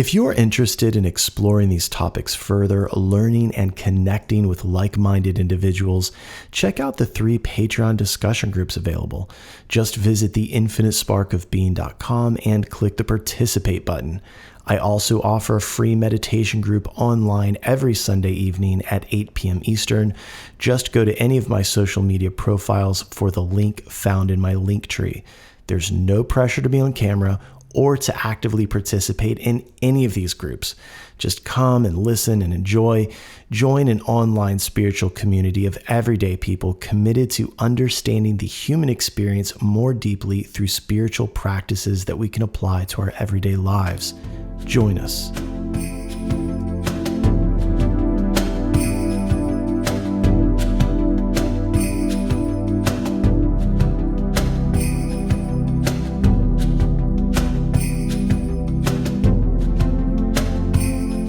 If you're interested in exploring these topics further, learning and connecting with like-minded individuals, check out the 3 Patreon discussion groups available. Just visit theinfinitesparkofbeing.com and click the participate button. I also offer a free meditation group online every Sunday evening at 8 p.m. Eastern. Just go to any of my social media profiles for the link found in my link tree. There's no pressure to be on camera or to actively participate in any of these groups. Just come and listen and enjoy. Join an online spiritual community of everyday people committed to understanding the human experience more deeply through spiritual practices that we can apply to our everyday lives. Join us.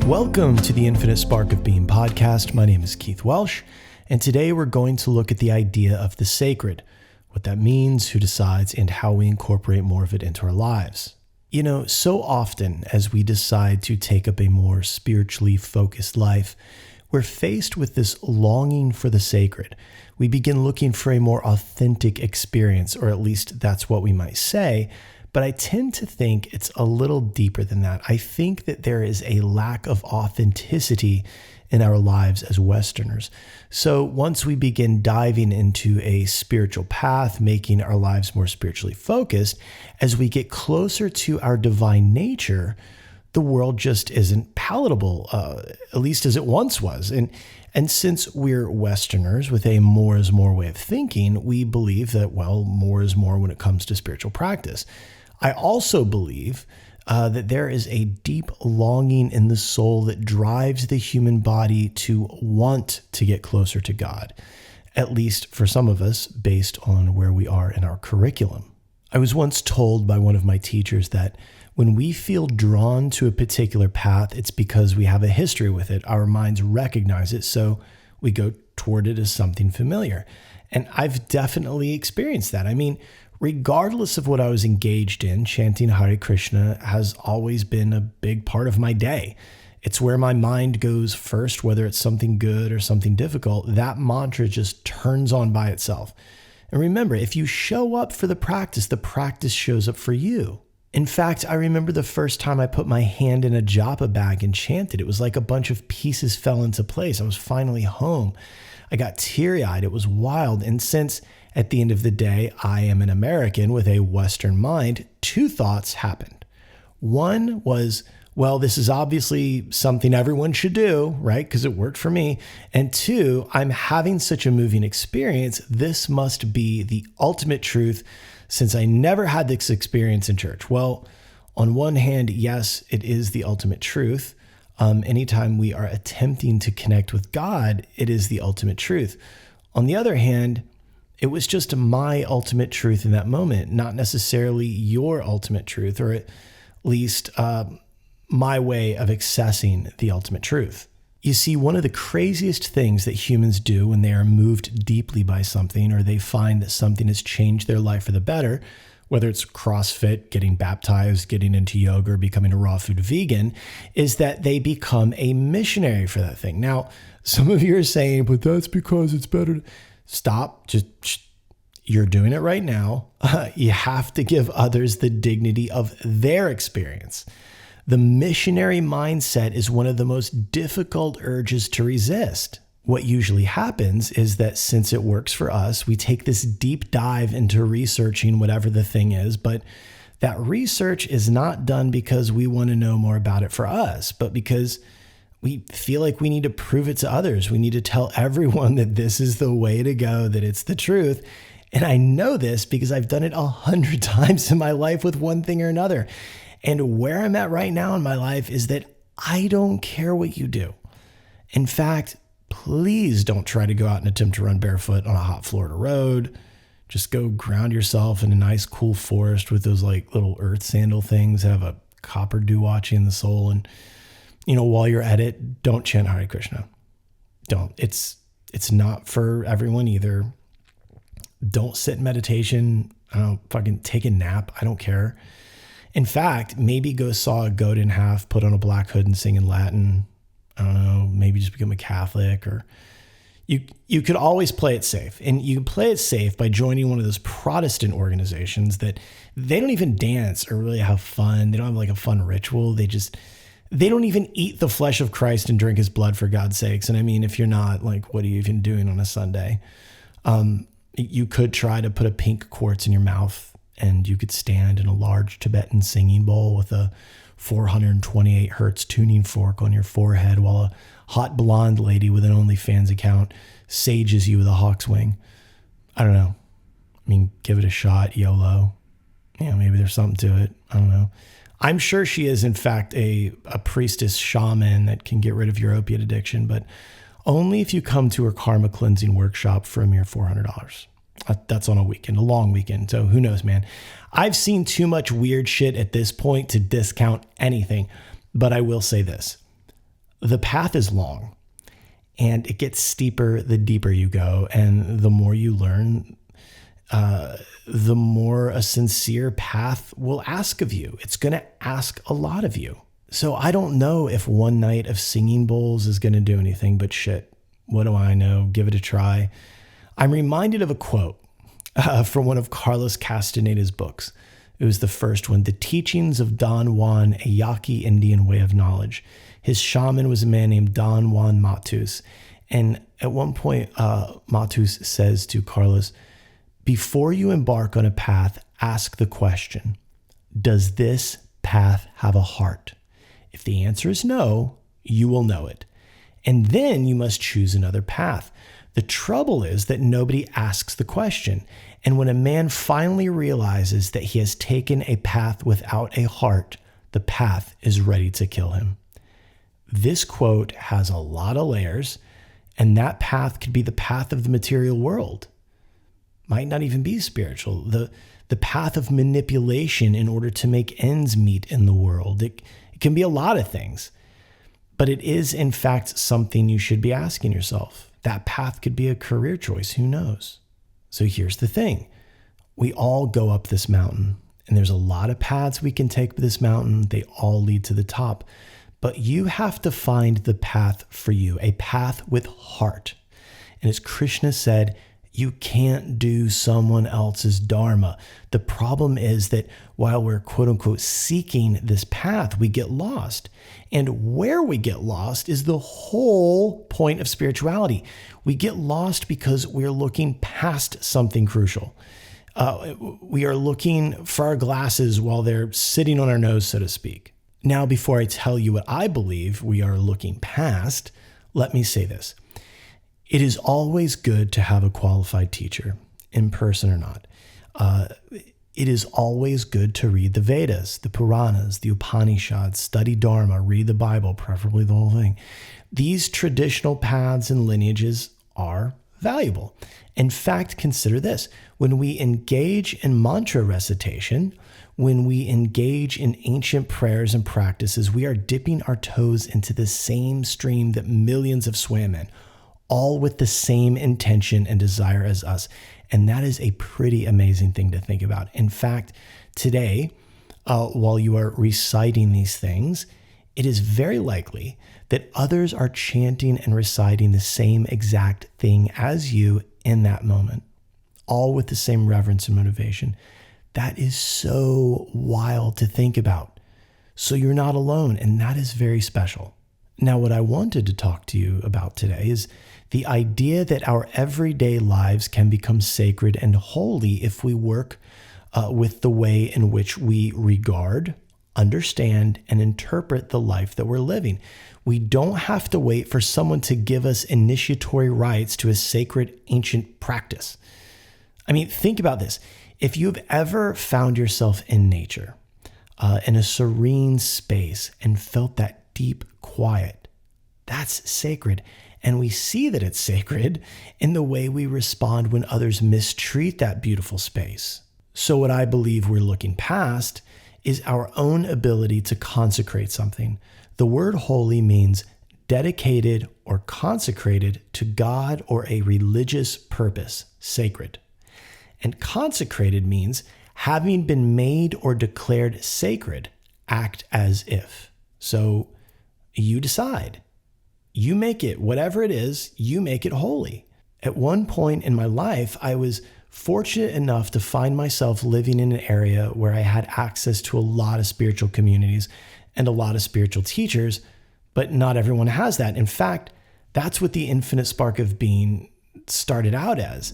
Welcome to the Infinite Spark of Being podcast. My name is Keith Welsh, and today we're going to look at the idea of the sacred, what that means, who decides, and how we incorporate more of it into our lives. You know, so often as we decide to take up a more spiritually focused life, we're faced with this longing for the sacred. We begin looking for a more authentic experience, or at least that's what we might say. But I tend to think it's a little deeper than that. I think that there is a lack of authenticity in our lives as Westerners. So once we begin diving into a spiritual path, making our lives more spiritually focused, as we get closer to our divine nature, the world just isn't palatable, at least as it once was. And since we're Westerners with a more is more way of thinking, we believe that, well, more is more when it comes to spiritual practice. I also believe that there is a deep longing in the soul that drives the human body to want to get closer to God, at least for some of us, based on where we are in our curriculum. I was once told by one of my teachers that when we feel drawn to a particular path, it's because we have a history with it. Our minds recognize it, so we go toward it as something familiar. And I've definitely experienced that. I mean, regardless of what I was engaged in, chanting Hare Krishna has always been a big part of my day. It's where my mind goes first, whether it's something good or something difficult. That mantra just turns on by itself. And remember, if you show up for the practice shows up for you. In fact, I remember the first time I put my hand in a japa bag and chanted. It was like a bunch of pieces fell into place. I was finally home. I got teary-eyed. It was wild. And since at the end of the day, I am an American with a Western mind, 2 thoughts happened. One was, well, this is obviously something everyone should do, right? Because it worked for me. And 2, I'm having such a moving experience. This must be the ultimate truth since I never had this experience in church. Well, on one hand, yes, it is the ultimate truth. Anytime we are attempting to connect with God, it is the ultimate truth. On the other hand, it was just my ultimate truth in that moment, not necessarily your ultimate truth, or at least my way of accessing the ultimate truth. You see, one of the craziest things that humans do when they are moved deeply by something, or they find that something has changed their life for the better, whether it's CrossFit, getting baptized, getting into yoga, or becoming a raw food vegan, is that they become a missionary for that thing. Now, some of you are saying, but that's because it's better. Stop. You're doing it right now. You have to give others the dignity of their experience. The missionary mindset is one of the most difficult urges to resist. What usually happens is that since it works for us, we take this deep dive into researching whatever the thing is, but that research is not done because we want to know more about it for us, but because we feel like we need to prove it to others. We need to tell everyone that this is the way to go, that it's the truth. And I know this because I've done it 100 times in my life with one thing or another. And where I'm at right now in my life is that I don't care what you do. In fact, please don't try to go out and attempt to run barefoot on a hot Florida road. Just go ground yourself in a nice, cool forest with those like little earth sandal things that have a copper dewatchy in the sole. And, you know, while you're at it, don't chant Hare Krishna. Don't. It's not for everyone either. Don't sit in meditation. I don't fucking take a nap. I don't care. In fact, maybe go saw a goat in half, put on a black hood and sing in Latin. I don't know, maybe just become a Catholic, or you could always play it safe. And you can play it safe by joining one of those Protestant organizations that they don't even dance or really have fun. They don't have like a fun ritual. They don't even eat the flesh of Christ and drink his blood, for God's sakes. And I mean, if you're not, like, what are you even doing on a Sunday? You could try to put a pink quartz in your mouth, and you could stand in a large Tibetan singing bowl with a 428 hertz tuning fork on your forehead while a hot blonde lady with an OnlyFans account sages you with a hawk's wing. I don't know. I mean, give it a shot, YOLO. Yeah, maybe there's something to it. I don't know. I'm sure she is, in fact, a priestess shaman that can get rid of your opiate addiction, but only if you come to her karma cleansing workshop for a mere $400. That's on a weekend, a long weekend. So who knows, man? I've seen too much weird shit at this point to discount anything, but I will say this. The path is long, and it gets steeper the deeper you go, and the more you learn, the more a sincere path will ask of you. It's going to ask a lot of you. So I don't know if one night of singing bowls is going to do anything, but shit, what do I know? Give it a try. I'm reminded of a quote from one of Carlos Castaneda's books. It was the first one, The Teachings of Don Juan, a Yaqui Indian Way of Knowledge. His shaman was a man named Don Juan Matus. And at one point, Matus says to Carlos, before you embark on a path, ask the question, does this path have a heart? If the answer is no, you will know it. And then you must choose another path. The trouble is that nobody asks the question. And when a man finally realizes that he has taken a path without a heart, the path is ready to kill him. This quote has a lot of layers, and that path could be the path of the material world. Might not even be spiritual. The path of manipulation in order to make ends meet in the world. It can be a lot of things, but it is in fact something you should be asking yourself. That path could be a career choice. Who knows? So here's the thing. We all go up this mountain, and there's a lot of paths we can take up this mountain. They all lead to the top, but you have to find the path for you, a path with heart. And as Krishna said, you can't do someone else's dharma. The problem is that while we're quote unquote seeking this path, we get lost. And where we get lost is the whole point of spirituality. We get lost because we're looking past something crucial. We are looking for our glasses while they're sitting on our nose, so to speak. Now, before I tell you what I believe we are looking past, let me say this. It is always good to have a qualified teacher, in person or not. It is always good to read the Vedas, the Puranas, the Upanishads, study Dharma, read the Bible, preferably the whole thing. These traditional paths and lineages are valuable. In fact, consider this. When we engage in mantra recitation, when we engage in ancient prayers and practices, we are dipping our toes into the same stream that millions have swam in, all with the same intention and desire as us. And that is a pretty amazing thing to think about. In fact, today, while you are reciting these things, it is very likely that others are chanting and reciting the same exact thing as you in that moment, all with the same reverence and motivation. That is so wild to think about. So you're not alone, and that is very special. Now, what I wanted to talk to you about today is the idea that our everyday lives can become sacred and holy if we work with the way in which we regard, understand, and interpret the life that we're living. We don't have to wait for someone to give us initiatory rites to a sacred ancient practice. I mean, think about this. If you've ever found yourself in nature, in a serene space, and felt that deep quiet, that's sacred. And we see that it's sacred in the way we respond when others mistreat that beautiful space. So what I believe we're looking past is our own ability to consecrate something. The word holy means dedicated or consecrated to God or a religious purpose, sacred. And consecrated means having been made or declared sacred, act as if. So you decide. You make it, whatever it is, you make it holy. At one point in my life, I was fortunate enough to find myself living in an area where I had access to a lot of spiritual communities and a lot of spiritual teachers, but not everyone has that. In fact, that's what the Infinite Spark of Being started out as.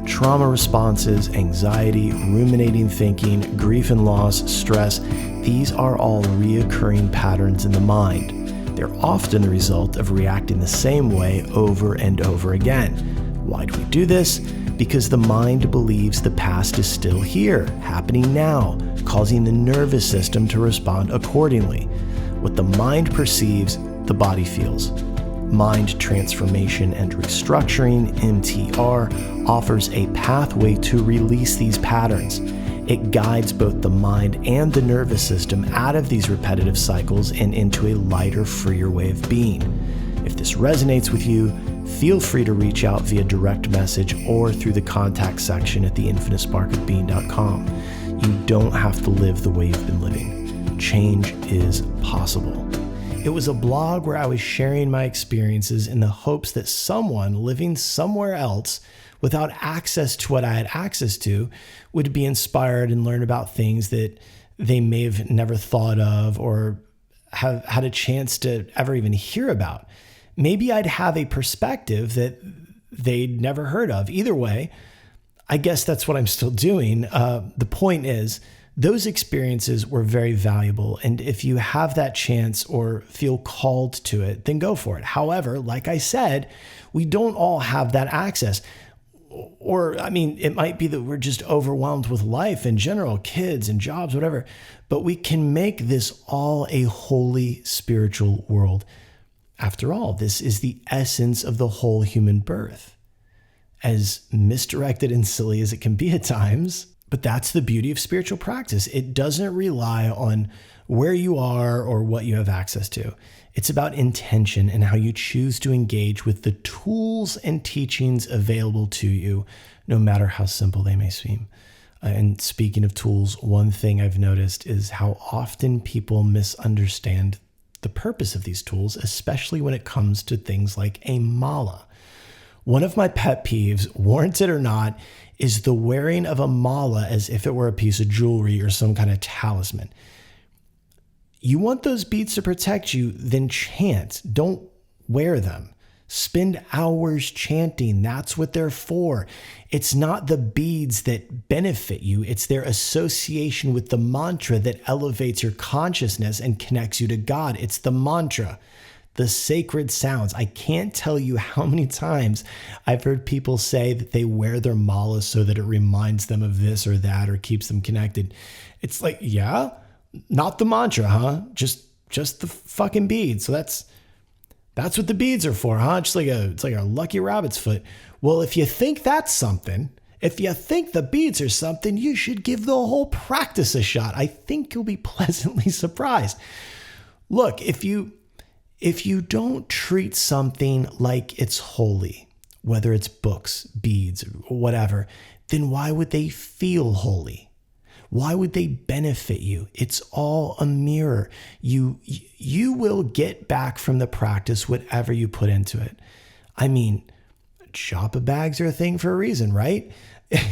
Trauma responses, anxiety, ruminating thinking, grief and loss, stress, these are all reoccurring patterns in the mind. They're often the result of reacting the same way over and over again. Why do we do this? Because the mind believes the past is still here, happening now, causing the nervous system to respond accordingly. What the mind perceives, the body feels. Mind Transformation and Restructuring, MTR, offers a pathway to release these patterns. It guides both the mind and the nervous system out of these repetitive cycles and into a lighter, freer way of being. If this resonates with you, feel free to reach out via direct message or through the contact section at theinfinitesparkofbeing.com. You don't have to live the way you've been living. Change is possible. It was a blog where I was sharing my experiences in the hopes that someone living somewhere else without access to what I had access to would be inspired and learn about things that they may have never thought of or have had a chance to ever even hear about. Maybe I'd have a perspective that they'd never heard of. Either way, I guess that's what I'm still doing. The point is, those experiences were very valuable. And if you have that chance or feel called to it, then go for it. However, like I said, we don't all have that access. Or, I mean, it might be that we're just overwhelmed with life in general, kids and jobs, whatever. But we can make this all a holy spiritual world. After all, this is the essence of the whole human birth. As misdirected and silly as it can be at times, but that's the beauty of spiritual practice. It doesn't rely on where you are or what you have access to. It's about intention and how you choose to engage with the tools and teachings available to you, no matter how simple they may seem. And speaking of tools, one thing I've noticed is how often people misunderstand the purpose of these tools, especially when it comes to things like a mala. One of my pet peeves, warranted or not, is the wearing of a mala as if it were a piece of jewelry or some kind of talisman. You want those beads to protect you, then chant. Don't wear them. Spend hours chanting. That's what they're for. It's not the beads that benefit you. It's their association with the mantra that elevates your consciousness and connects you to God. It's the mantra, the sacred sounds. I can't tell you how many times I've heard people say that they wear their mala so that it reminds them of this or that or keeps them connected. It's like, yeah, not the mantra, huh? Just the fucking beads. So that's what the beads are for, huh? It's like a lucky rabbit's foot. Well, if you think that's something, if you think the beads are something, you should give the whole practice a shot. I think you'll be pleasantly surprised. Look, if you don't treat something like it's holy, whether it's books, beads, or whatever, then why would they feel holy? Why would they benefit you? It's all a mirror. You will get back from the practice whatever you put into it. I mean, japa bags are a thing for a reason, right?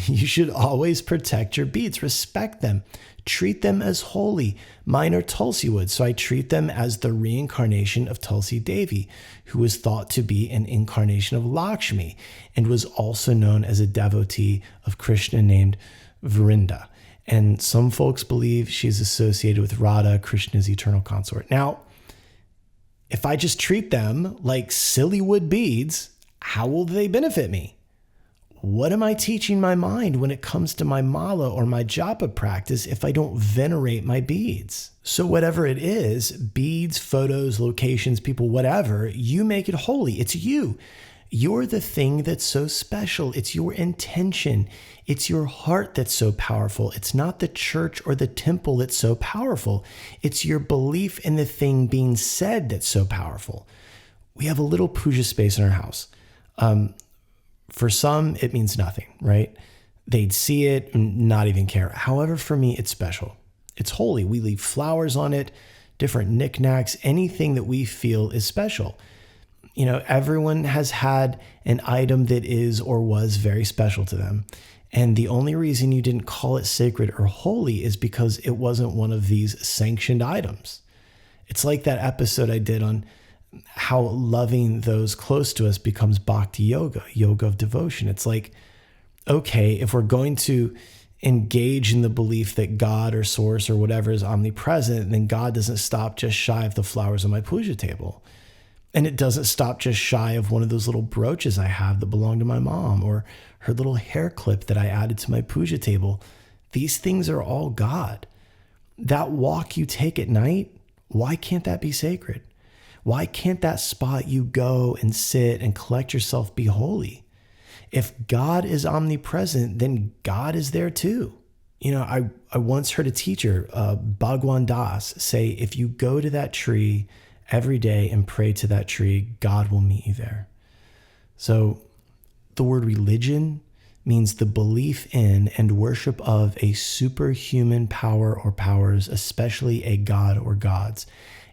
You should always protect your beads, respect them, treat them as holy. Mine are Tulsi wood, so I treat them as the reincarnation of Tulsi Devi, who was thought to be an incarnation of Lakshmi and was also known as a devotee of Krishna named Vrinda. And some folks believe she's associated with Radha, Krishna's eternal consort. Now, if I just treat them like silly wood beads, how will they benefit me? What am I teaching my mind when it comes to my mala or my japa practice if I don't venerate my beads? So whatever it is, beads, photos, locations, people, whatever, you make it holy. It's you. You're the thing that's so special. It's your intention. It's your heart that's so powerful. It's not the church or the temple that's so powerful. It's your belief in the thing being said that's so powerful. We have a little puja space in our house. For some, it means nothing, right? they'd see it and not even care. However, for me, it's special. It's holy. We leave flowers on it, different knickknacks, anything that we feel is special. Everyone has had an item that is or was very special to them. And the only reason you didn't call it sacred or holy is because it wasn't one of these sanctioned items. It's like that episode I did on how loving those close to us becomes bhakti yoga, yoga of devotion. It's like, okay, if we're going to engage in the belief that God or source or whatever is omnipresent, then God doesn't stop just shy of the flowers on my puja table. And it doesn't stop just shy of one of those little brooches I have that belong to my mom, or her little hair clip that I added to my puja table. These things are all God. That walk you take at night, why can't that be sacred? Why can't that spot you go and sit and collect yourself be holy? If God is omnipresent, then God is there too. I once heard a teacher, Bhagwan Das, say, if you go to that tree every day and pray to that tree, God will meet you there. So the word religion means the belief in and worship of a superhuman power or powers, especially a god or gods,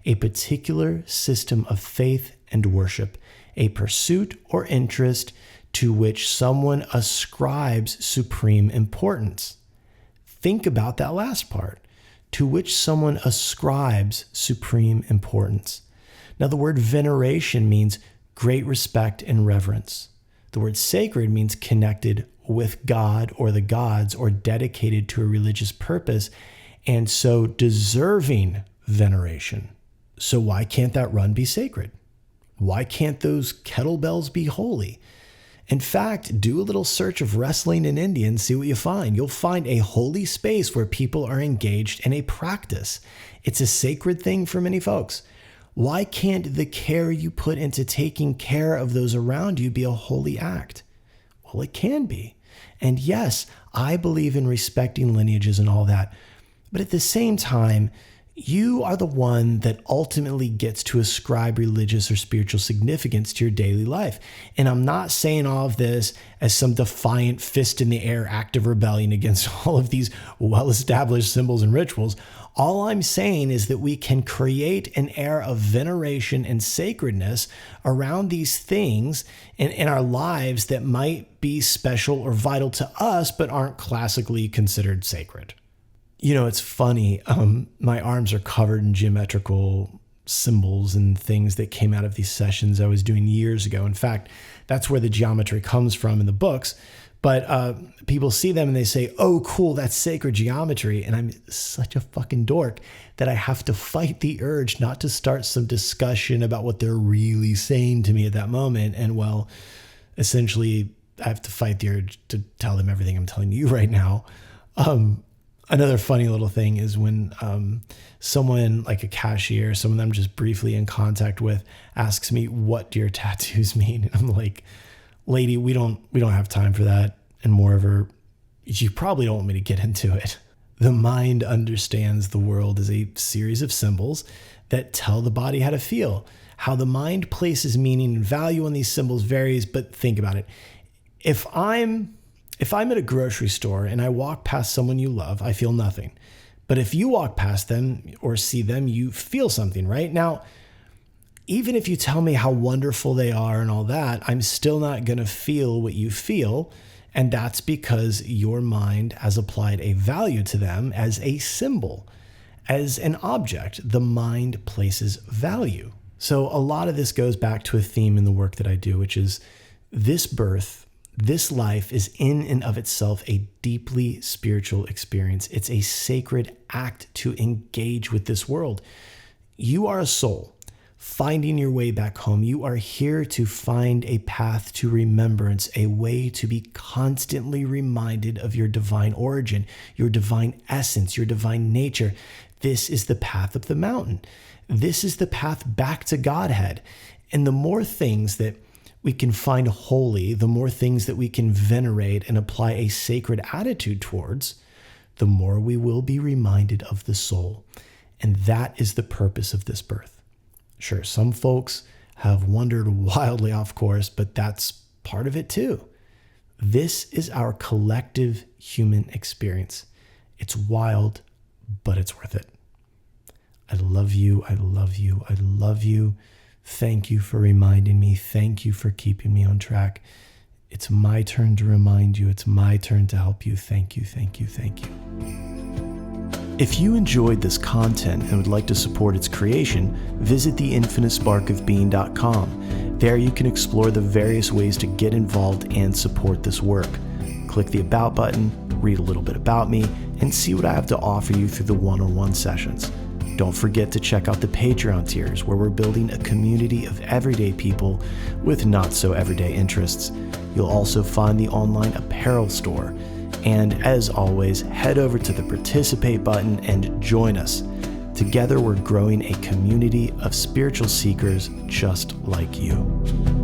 a particular system of faith and worship, a pursuit or interest to which someone ascribes supreme importance. Think about that last part, to which someone ascribes supreme importance. Now, the word veneration means great respect and reverence. The word sacred means connected with God or the gods or dedicated to a religious purpose, and so deserving veneration. So why can't that run be sacred? Why can't those kettlebells be holy? In fact, do a little search of wrestling in India and see what you find. You'll find a holy space where people are engaged in a practice. It's a sacred thing for many folks. Why can't the care you put into taking care of those around you be a holy act? Well, it can be. And yes, I believe in respecting lineages and all that. But at the same time, you are the one that ultimately gets to ascribe religious or spiritual significance to your daily life. And I'm not saying all of this as some defiant fist in the air act of rebellion against all of these well-established symbols and rituals. All I'm saying is that we can create an air of veneration and sacredness around these things in our lives that might be special or vital to us, but aren't classically considered sacred. It's funny. My arms are covered in geometrical symbols and things that came out of these sessions I was doing years ago. In fact, that's where the geometry comes from in the books. But people see them and they say, oh, cool, that's sacred geometry. And I'm such a fucking dork that I have to fight the urge not to start some discussion about what they're really saying to me at that moment. And well, essentially, I have to fight the urge to tell them everything I'm telling you right now. Another funny little thing is when someone like a cashier, someone I'm just briefly in contact with, asks me, what do your tattoos mean? And I'm like, lady, we don't have time for that. And moreover, you probably don't want me to get into it. The mind understands the world as a series of symbols that tell the body how to feel. How the mind places meaning and value on these symbols varies, but think about it. If I'm at a grocery store and I walk past someone you love, I feel nothing. But if you walk past them or see them, you feel something, right? Now, even if you tell me how wonderful they are and all that, I'm still not going to feel what you feel. And that's because your mind has applied a value to them as a symbol, as an object. The mind places value. So a lot of this goes back to a theme in the work that I do, which is this birth, this life is in and of itself a deeply spiritual experience. It's a sacred act to engage with this world. You are a soul finding your way back home. You are here to find a path to remembrance, a way to be constantly reminded of your divine origin, your divine essence, your divine nature. This is the path up the mountain. This is the path back to Godhead. And the more things that we can find holy, the more things that we can venerate and apply a sacred attitude towards, the more we will be reminded of the soul. And that is the purpose of this birth. Sure, some folks have wandered wildly off course, but that's part of it too. This is our collective human experience. It's wild, but it's worth it. I love you. I love you. I love you. Thank you for reminding me. Thank you for keeping me on track. It's my turn to remind you. It's my turn to help you. Thank you. Thank you. Thank you. If you enjoyed this content and would like to support its creation, visit theinfinitesparkofbeing.com. There you can explore the various ways to get involved and support this work. Click the About button, read a little bit about me, and see what I have to offer you through the one-on-one sessions. Don't forget to check out the Patreon tiers, where we're building a community of everyday people with not-so-everyday interests. You'll also find the online apparel store. And as always, head over to the Participate button and join us. Together, we're growing a community of spiritual seekers just like you.